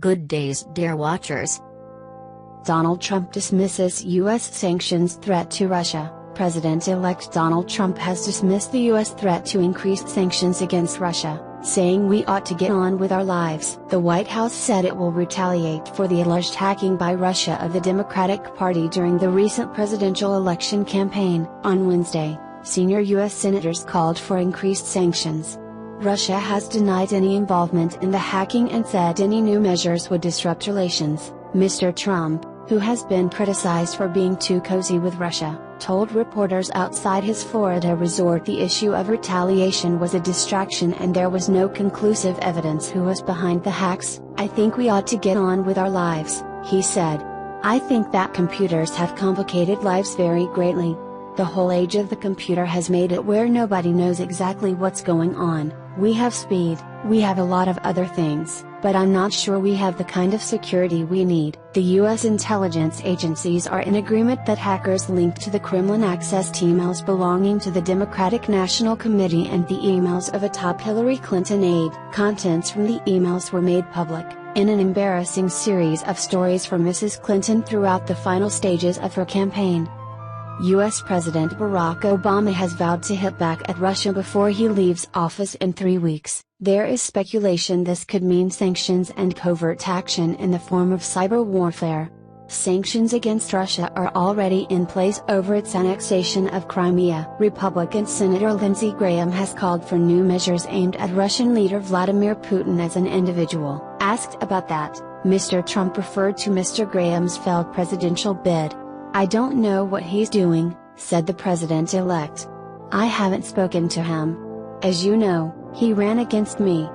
Good days, dear watchers. Donald Trump dismisses U.S. sanctions threat to Russia. President-elect Donald Trump has dismissed the U.S. threat to increase sanctions against Russia, saying we ought to get on with our lives. The White House said it will retaliate for the alleged hacking by Russia of the Democratic Party during the recent presidential election campaign. On Wednesday, senior U.S. senators called for increased sanctions. Russia has denied any involvement in the hacking and said any new measures would disrupt relations. Mr. Trump, who has been criticized for being too cozy with Russia, told reporters outside his Florida resort the issue of retaliation was a distraction and there was no conclusive evidence who was behind the hacks. "I think we ought to get on with our lives," he said. "I think that computers have complicated lives very greatly. The whole age of the computer has made it where nobody knows exactly what's going on. We have speed, we have a lot of other things, but I'm not sure we have the kind of security we need." The U.S. intelligence agencies are in agreement that hackers linked to the Kremlin accessed emails belonging to the Democratic National Committee and the emails of a top Hillary Clinton aide. Contents from the emails were made public, in an embarrassing series of stories for Mrs. Clinton throughout the final stages of her campaign. U.S. President Barack Obama has vowed to hit back at Russia before he leaves office in 3 weeks. There is speculation this could mean sanctions and covert action in the form of cyber warfare. Sanctions against Russia are already in place over its annexation of Crimea. Republican Senator Lindsey Graham has called for new measures aimed at Russian leader Vladimir Putin as an individual. Asked about that, Mr. Trump referred to Mr. Graham's failed presidential bid. "I don't know what he's doing," said the president-elect. "I haven't spoken to him. As you know, he ran against me.